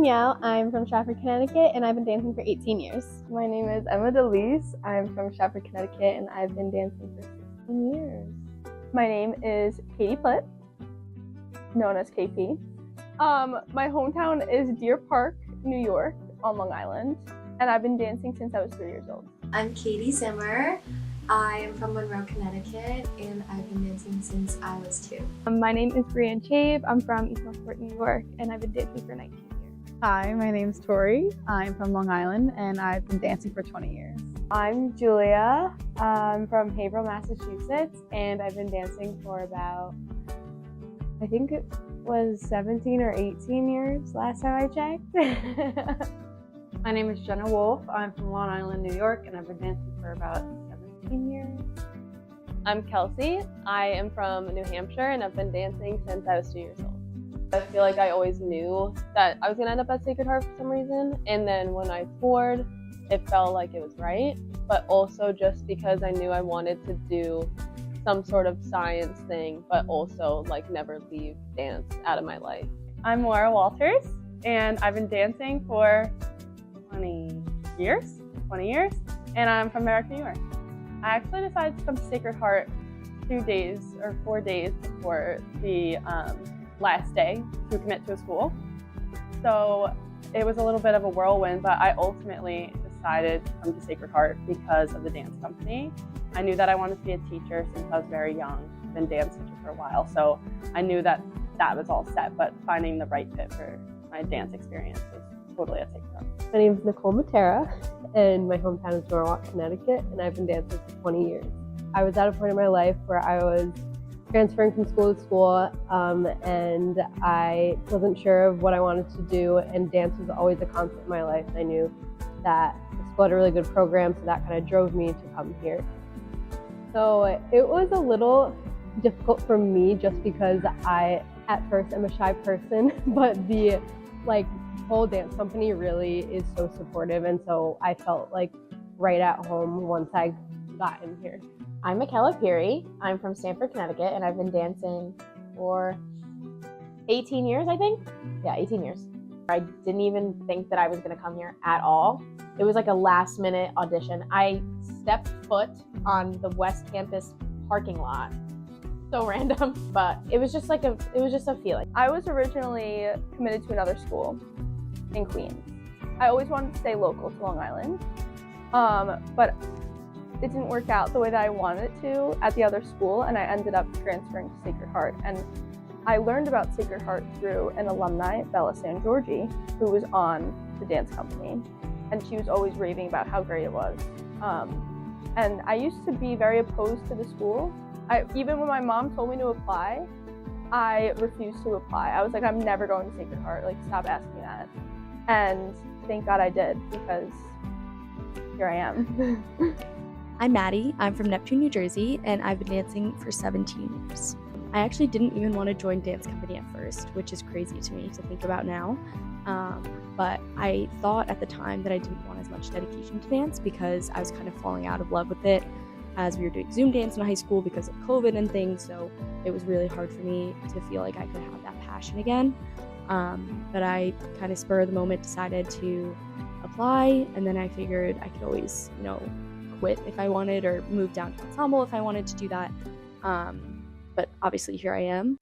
Danielle. I'm from Stratford, Connecticut, and I've been dancing for 18 years. My name is Emma DeLise. I'm from Stratford, Connecticut, and I've been dancing for 16 years. My name is Katie Plitt, known as KP. My hometown is Deer Park, New York, on Long Island, and I've been dancing since I was 3 years old. I'm Katie Zimmer. I am from Monroe, Connecticut, and I've been dancing since I was 2. My name is Brianne Chave. I'm from East Northport, New York, and I've been dancing for 19 years. Hi, my name's Tori. I'm from Long Island, and I've been dancing for 20 years. I'm Julia. I'm from Haverhill, Massachusetts, and I've been dancing for about, I think it was 17 or 18 years last time I checked. My name is Jenna Wolf. I'm from Long Island, New York, and I've been dancing for about 17 years. I'm Kelsey. I am from New Hampshire, and I've been dancing since I was 2 years old. I feel like I always knew that I was going to end up at Sacred Heart for some reason, and then when I toured, it felt like it was right, but also just because I knew I wanted to do some sort of science thing, but also like never leave dance out of my life. I'm Laura Walters, and I've been dancing for 20 years, and I'm from Merrick, New York. I actually decided to come to Sacred Heart 2 days or 4 days before the last day to commit to a school. So it was a little bit of a whirlwind, but I ultimately decided to come to Sacred Heart because of the dance company. I knew that I wanted to be a teacher since I was very young. I've been dance teacher for a while, so I knew that that was all set, but finding the right fit for my dance experience was totally at Sacred Heart. My name is Nicole Matera, and my hometown is Norwalk, Connecticut, and I've been dancing for 20 years. I was at a point in my life where I was transferring from school to school, and I wasn't sure of what I wanted to do, and dance was always a constant in my life. And I knew that the school had a really good program, so that kind of drove me to come here. So it was a little difficult for me just because I, at first, am a shy person, but the whole dance company really is so supportive, and so I felt like right at home once I got in here. I'm McAlpine. I'm from Stamford, Connecticut, and I've been dancing for 18 years, I think. Yeah, 18 years. I didn't even think that I was going to come here at all. It was like a last minute audition. I stepped foot on the West Campus parking lot. So random, but it was just a feeling. I was originally committed to another school in Queens. I always wanted to stay local to Long Island, but it didn't work out the way that I wanted it to at the other school, and I ended up transferring to Sacred Heart. And I learned about Sacred Heart through an alumni, Bella San Giorgi, who was on the dance company, and she was always raving about how great it was. And I used to be very opposed to the school. Even when my mom told me to apply, I refused to apply. I was like, I'm never going to Sacred Heart, like stop asking me that. And thank God I did, because here I am. I'm Maddie. I'm from Neptune, New Jersey, and I've been dancing for 17 years. I actually didn't even want to join dance company at first, which is crazy to me to think about now. But I thought at the time that I didn't want as much dedication to dance because I was kind of falling out of love with it as we were doing Zoom dance in high school because of COVID and things. So it was really hard for me to feel like I could have that passion again. But I kind of spur of the moment decided to apply, and then I figured I could always, quit if I wanted or move down to ensemble if I wanted to do that. But obviously here I am.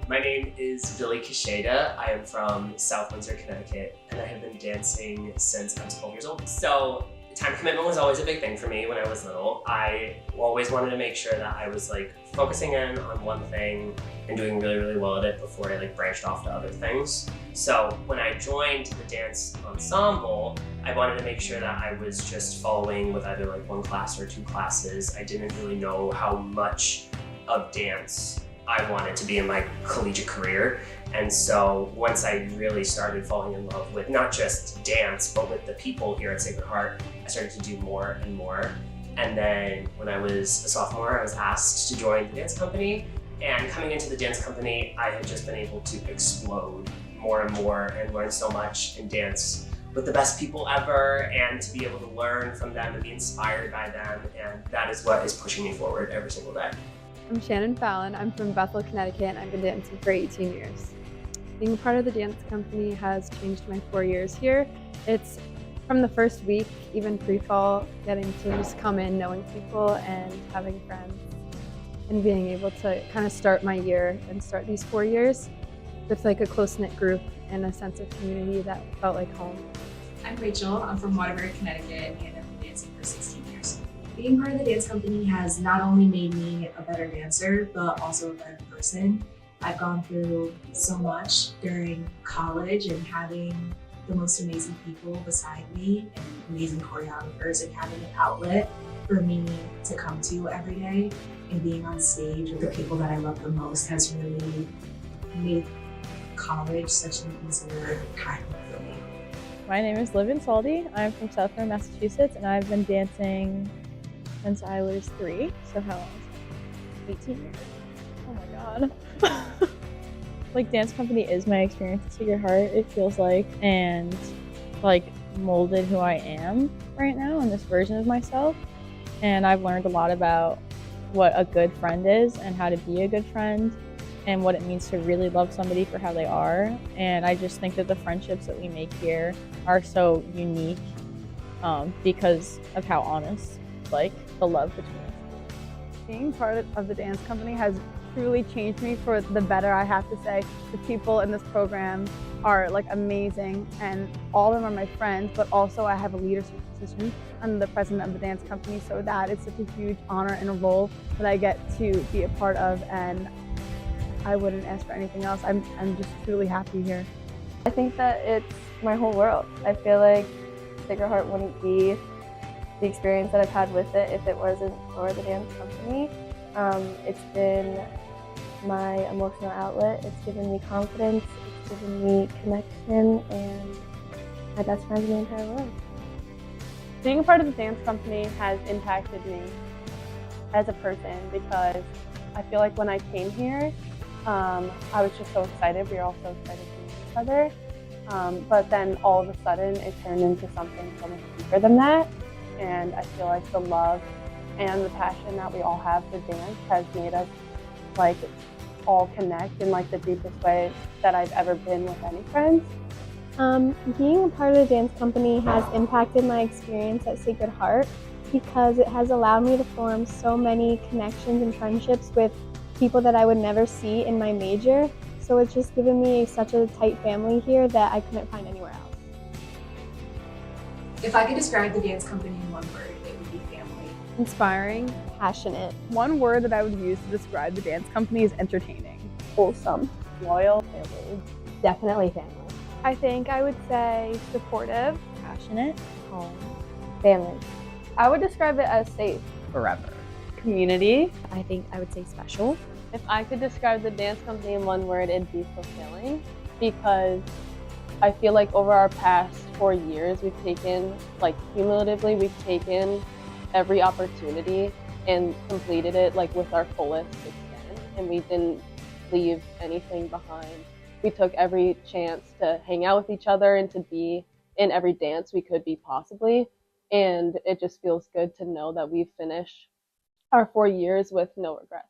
My name is Billy Kisheda. I am from South Windsor, Connecticut, and I have been dancing since I was 12 years old. So time commitment was always a big thing for me when I was little. I always wanted to make sure that I was focusing in on one thing and doing really, really well at it before I branched off to other things. So when I joined the dance ensemble, I wanted to make sure that I was just following with either one class or 2 classes. I didn't really know how much of dance I wanted to be in my collegiate career. And so once I really started falling in love with not just dance, but with the people here at Sacred Heart, I started to do more and more. And then when I was a sophomore, I was asked to join the dance company. And coming into the dance company, I had just been able to explode more and more and learn so much in dance with the best people ever and to be able to learn from them and be inspired by them. And that is what is pushing me forward every single day. I'm Shannon Fallon. I'm from Bethel, Connecticut, and I've been dancing for 18 years. Being a part of the dance company has changed my 4 years here. It's from the first week, even pre-fall, getting to just come in, knowing people and having friends, and being able to kind of start my year and start these 4 years with like a close-knit group and a sense of community that felt like home. I'm Rachel. I'm from Waterbury, Connecticut, and I've been dancing for 16 years. Being part of the dance company has not only made me a better dancer, but also a better person. I've gone through so much during college, and having the most amazing people beside me and amazing choreographers, and having an outlet for me to come to every day, and being on stage with the people that I love the most has really made college such an easier time for me. My name is Livin Saldi. I'm from Southborough, Massachusetts, and I've been dancing since I was 3. So how long? 18 years. Oh my god. Like, dance company is my experience at Sacred Heart, it feels like, and like molded who I am right now in this version of myself. And I've learned a lot about what a good friend is and how to be a good friend and what it means to really love somebody for how they are. And I just think that the friendships that we make here are so unique because of how honest, like, the love between us. Being part of the dance company has truly changed me for the better, I have to say. The people in this program are like amazing, and all of them are my friends, but also I have a leadership position. I'm the president of the dance company, so that is such a huge honor and a role that I get to be a part of, and I wouldn't ask for anything else. I'm just truly happy here. I think that it's my whole world. I feel like Sacred Heart wouldn't be the experience that I've had with it if it wasn't for the dance company. It's been my emotional outlet. It's given me confidence. It's given me connection and my best friends in the entire world. Being a part of the dance company has impacted me as a person because I feel like when I came here, I was just so excited. We were all so excited to meet each other. But then all of a sudden it turned into something so much deeper than that. And I feel like the love and the passion that we all have for dance has made us like all connect in like the deepest way that I've ever been with any friends. Being a part of the dance company has impacted my experience at Sacred Heart because it has allowed me to form so many connections and friendships with people that I would never see in my major. So it's just given me such a tight family here that I couldn't find anywhere else. If I could describe the dance company in one word, it would be family. Inspiring, Passionate. One word that I would use to describe the dance company is entertaining. Wholesome. Loyal, family. Definitely family. I think I would say supportive, Passionate. Home. Family. I would describe it as safe. Forever. Community. I think I would say special. If I could describe the dance company in one word, it'd be fulfilling because I feel like over our past 4 years, we've taken, like cumulatively, we've taken every opportunity and completed it like with our fullest extent, and we didn't leave anything behind. We took every chance to hang out with each other and to be in every dance we could be possibly, and it just feels good to know that we've finished our 4 years with no regrets.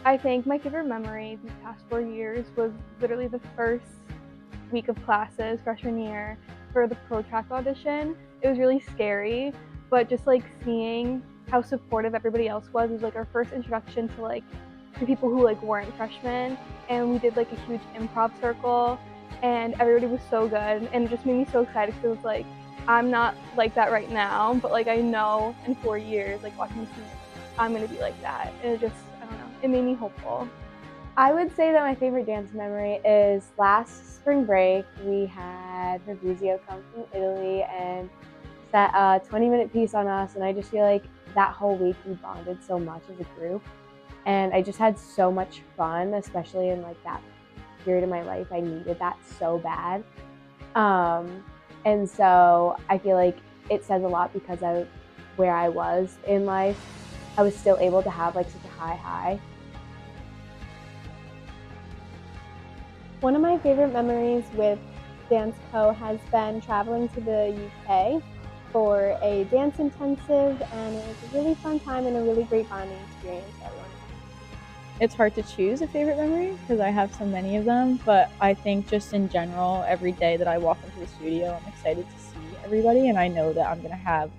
I think my favorite memory these past 4 years was literally the first week of classes freshman year for the Pro Track audition. It was really scary, but just like seeing how supportive everybody else was like our first introduction to like the people who like weren't freshmen, and we did like a huge improv circle and everybody was so good, and it just made me so excited because it was like I'm not like that right now, but like I know in 4 years like watching this I'm gonna be like that, and it just, I don't know, it made me hopeful. I would say that my favorite dance memory is last spring break. We had Fabrizio come from Italy and set a 20-minute piece on us, and I just feel like that whole week we bonded so much as a group, and I just had so much fun, especially in like that period of my life. I needed that so bad, and so I feel like it says a lot because of where I was in life. I was still able to have like such a high. One of my favorite memories with Dance Co has been traveling to the UK for a dance intensive, and it was a really fun time and a really great bonding experience for everyone. It's hard to choose a favorite memory because I have so many of them, but I think just in general, every day that I walk into the studio, I'm excited to see everybody, and I know that I'm gonna have,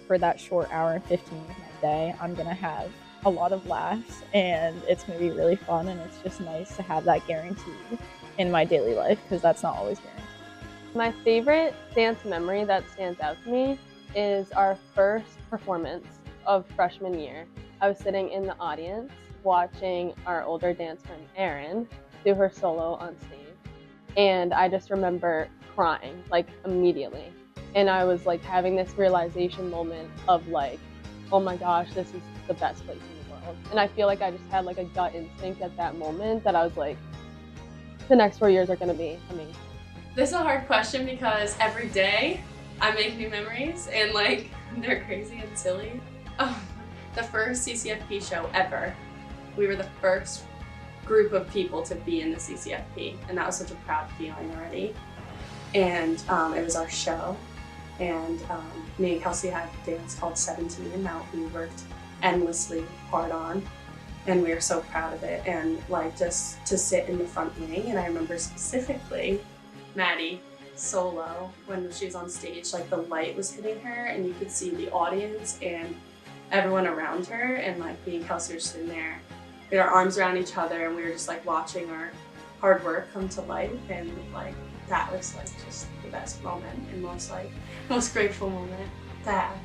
for that short hour and 15 of my day, I'm gonna have a lot of laughs, and it's gonna be really fun, and it's just nice to have that guaranteed in my daily life because that's not always guaranteed. My favorite dance memory that stands out to me is our first performance of freshman year. I was sitting in the audience watching our older dance friend Erin do her solo on stage, and I just remember crying like immediately, and I was like having this realization moment of like, oh my gosh, this is the best place in the world. And I feel like I just had like a gut instinct at that moment that I was like, the next 4 years are going to be amazing. This is a hard question because every day I make new memories and like they're crazy and silly. Oh, the first CCFP show ever. We were the first group of people to be in the CCFP, and that was such a proud feeling already. And it was our show, and me and Kelsey had a dance called 17 that we worked endlessly hard on, and we were so proud of it. And like just to sit in the front wing, and I remember specifically Maddie solo when she was on stage, like the light was hitting her and you could see the audience and everyone around her, and like me and Kelsey were sitting there, we had our arms around each other, and we were just like watching our hard work come to life, and like that was like just the best moment and most grateful moment to have.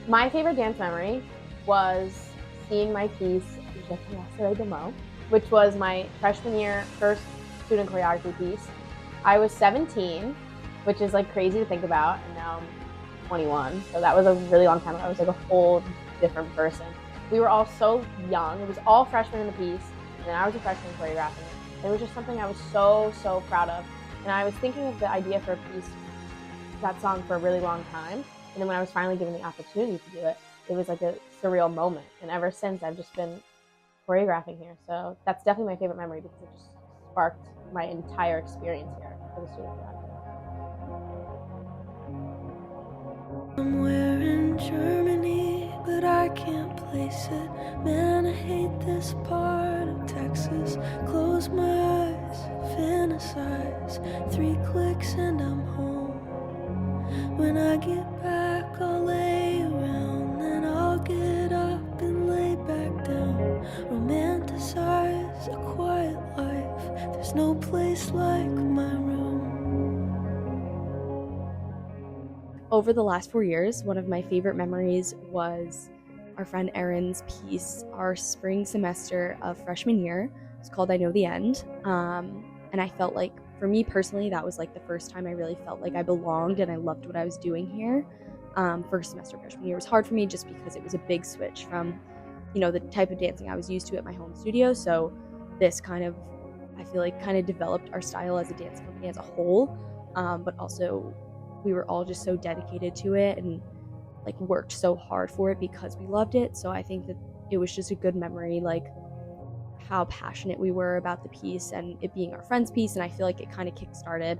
My favorite dance memory was seeing my piece, Je te laisserai de mots, which was my freshman year first student choreography piece. I was 17, which is like crazy to think about, and now I'm 21, so that was a really long time ago. I was like a whole different person. We were all so young. It was all freshmen in the piece, and I was a freshman choreographing it. It was just something I was so proud of, and I was thinking of the idea for a piece, that song, for a really long time, and then when I was finally given the opportunity to do it, it was like a surreal moment, and ever since I've just been choreographing here. So that's definitely my favorite memory because it just sparked my entire experience here for the student choreography. Somewhere in Germany, but I can't place it. Man, I hate this part of Texas. Close my eyes, fantasize. 3 clicks and I'm home. When I get back, I'll lay around, then I'll get up and lay back down. Romanticize a quiet life. There's no place like my room. Over the last 4 years, one of my favorite memories was our friend Erin's piece, our spring semester of freshman year. It's called I Know the End. And I felt like, for me personally, that was like the first time I really felt like I belonged and I loved what I was doing here. First semester freshman year was hard for me just because it was a big switch from, you know, the type of dancing I was used to at my home studio. So this kind of, I feel like, kind of developed our style as a dance company as a whole, but also we were all just so dedicated to it and like worked so hard for it because we loved it. So I think that it was just a good memory, like how passionate we were about the piece and it being our friend's piece. And I feel like it kind of kickstarted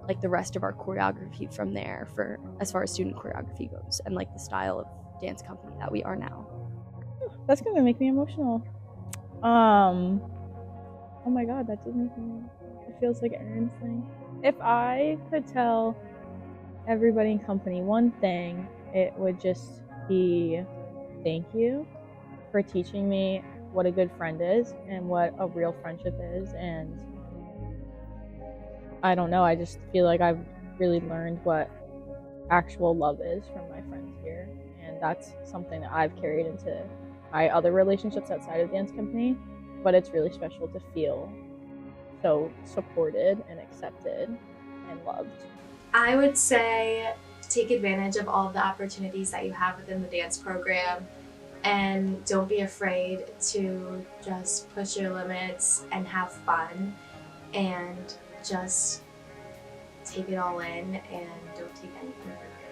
like the rest of our choreography from there, for as far as student choreography goes, and like the style of dance company that we are now. That's gonna make me emotional. Oh my god, that did make me, it feels like Erin's thing. If I could tell everybody in company one thing, it would just be thank you for teaching me what a good friend is and what a real friendship is. And I don't know, I just feel like I've really learned what actual love is from my friends here. And that's something that I've carried into my other relationships outside of dance company. But it's really special to feel so supported and accepted and loved. I would say take advantage of all of the opportunities that you have within the dance program, and don't be afraid to just push your limits and have fun, and just take it all in and don't take anything for granted.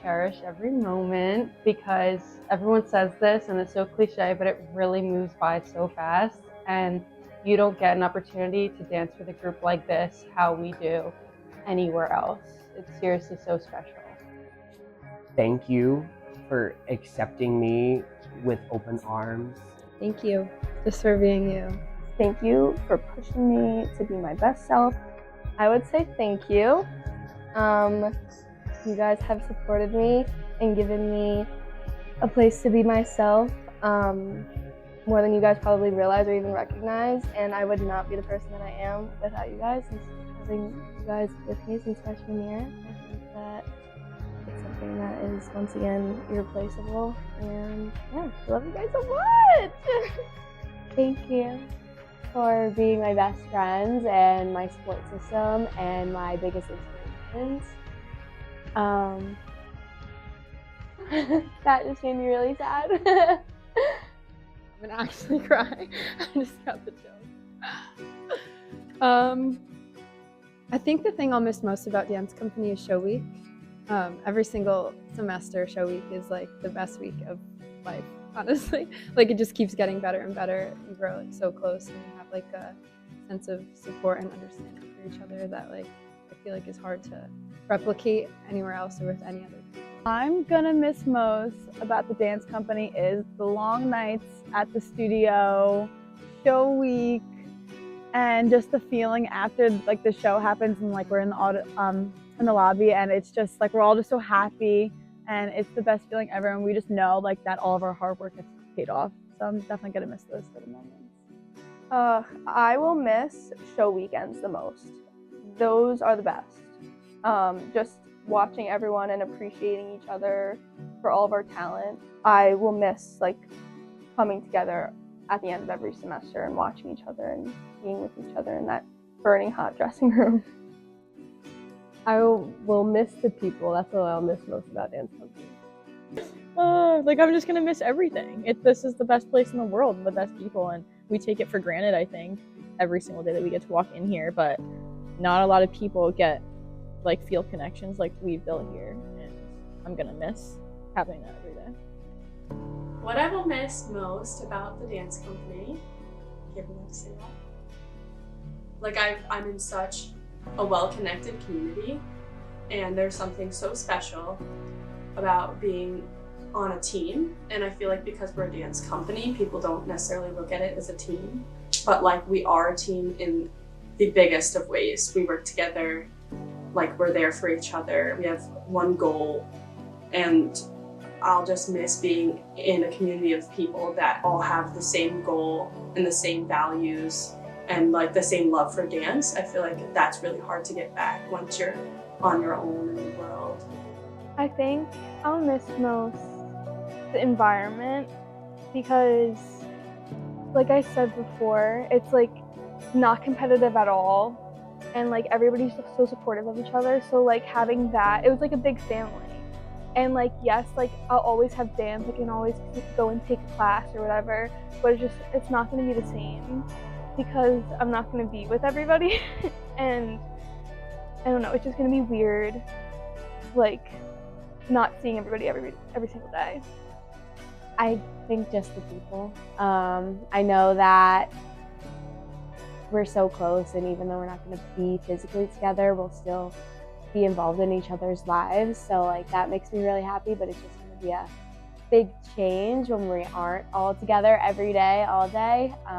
cherish every moment because everyone says this and it's so cliche, but it really moves by so fast. And you don't get an opportunity to dance with a group like this, how we do, anywhere else. It's seriously so special. Thank you for accepting me with open arms. Thank you just for being you. Thank you for pushing me to be my best self. I would say thank you. You guys have supported me and given me a place to be myself more than you guys probably realize or even recognize, and I would not be the person that I am without you guys. And having you guys with me since freshman year, I think that it's something that is once again irreplaceable, and yeah, I love you guys so much. Thank you for being my best friends and my support system and my biggest inspirations. That just made me really sad. I'm gonna actually cry. I just got the joke. I think the thing I'll miss most about dance company is show week. Every single semester, show week is like the best week of life, honestly. Like it just keeps getting better and better. You grow like so close and you have like a sense of support and understanding for each other that like I feel like is hard to replicate anywhere else or with any other people. I'm gonna miss most about the dance company is the long nights at the studio, show week, and just the feeling after like the show happens and like we're in the lobby and it's just like we're all just so happy and it's the best feeling ever and we just know like that all of our hard work has paid off. So I'm definitely gonna miss those little moments. I will miss show weekends the most. Those are the best. Just watching everyone and appreciating each other for all of our talent. I will miss like coming together at the end of every semester and watching each other and being with each other in that burning hot dressing room. I will miss the people. That's what I'll miss most about dance company. Like I'm just gonna miss everything. This is the best place in the world and the best people, and we take it for granted, I think, every single day that we get to walk in here, but not a lot of people get like feel connections like we've built here, and I'm gonna miss having that every day. What I will miss most about the dance company, can't believe to say that. Like I'm in such a well-connected community, and there's something so special about being on a team, and I feel like because we're a dance company, people don't necessarily look at it as a team, but like we are a team in the biggest of ways. We work together, like we're there for each other. We have one goal, and I'll just miss being in a community of people that all have the same goal and the same values and like the same love for dance. I feel like that's really hard to get back once you're on your own in the world. I think I'll miss most the environment because, like I said before, it's like not competitive at all. And like everybody's just so supportive of each other. So like having that, it was like a big family. And like, yes, like I'll always have dance, I can always go and take a class or whatever, but it's not gonna be the same because I'm not gonna be with everybody. And I don't know, it's just gonna be weird, like not seeing everybody every single day. I think just the people. I know that we're so close, and even though we're not going to be physically together, we'll still be involved in each other's lives. So like that makes me really happy, but it's just going to be a big change when we aren't all together every day, all day. So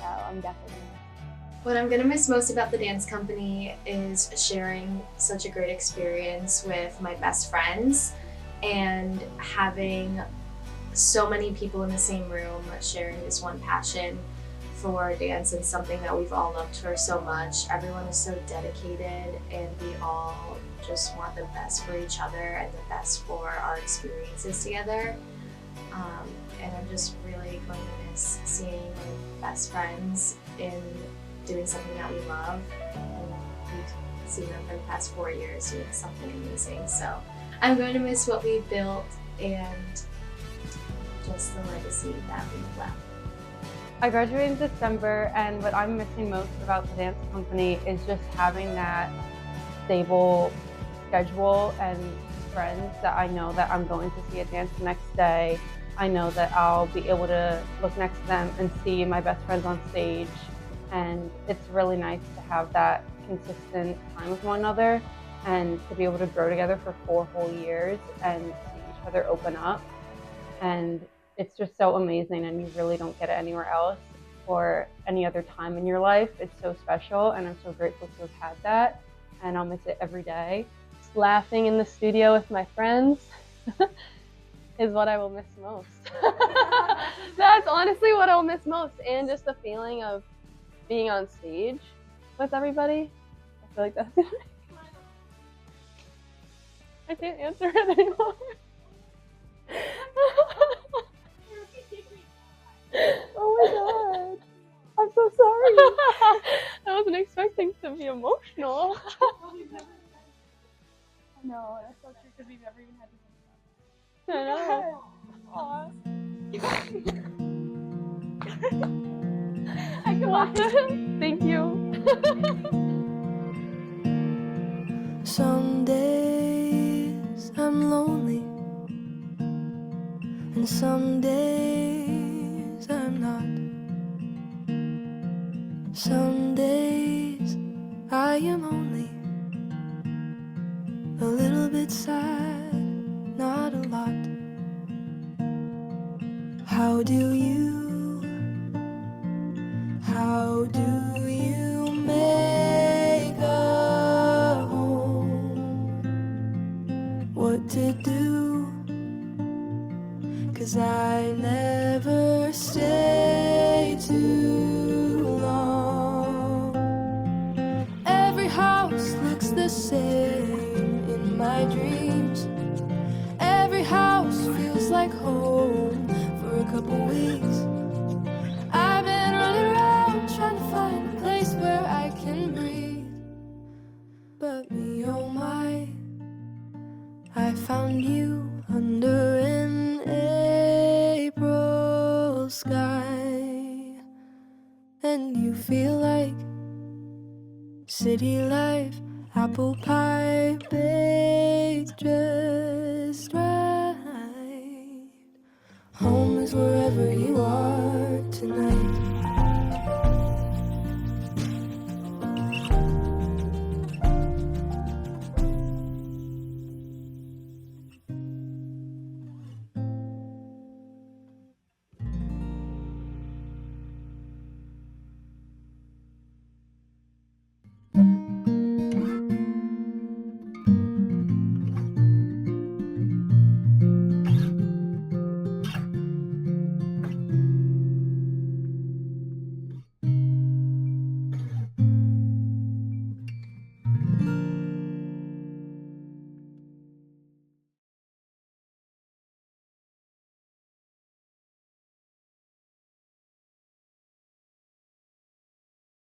I'm definitely What I'm going to miss most about the dance company is sharing such a great experience with my best friends and having so many people in the same room sharing this one passion for dance. It's something that we've all loved for so much. Everyone is so dedicated and we all just want the best for each other and the best for our experiences together. And I'm just really going to miss seeing my best friends in doing something that we love. And we've seen them for the past 4 years doing something amazing. So I'm going to miss what we built and just the legacy that we've left. I graduated in December, and what I'm missing most about the dance company is just having that stable schedule and friends that I know that I'm going to see a dance the next day. I know that I'll be able to look next to them and see my best friends on stage. And it's really nice to have that consistent time with one another and to be able to grow together for 4 whole years and see each other open up. And it's just so amazing, and you really don't get it anywhere else or any other time in your life. It's so special, and I'm so grateful to have had that, and I'll miss it every day. Laughing in the studio with my friends is what I will miss most. That's honestly what I'll miss most, and just the feeling of being on stage with everybody. I feel like that's gonna I can't answer it anymore. Oh my god. I'm so sorry. I wasn't expecting to be emotional. No, that's so true because we've never even had to think about it. I know. Thank you. Some days I'm lonely, and some days I'm not. Some days I am only a little bit sad, not a lot. How do you make a home? What to do? 'Cause I never stay too long. Every house looks the same in my dreams. Every house feels like home for a couple weeks. I've been running around trying to find a place where I can breathe. But me, oh my, I found you under an April sky. And you feel like city life, apple pie baked just right. Home is wherever you are tonight.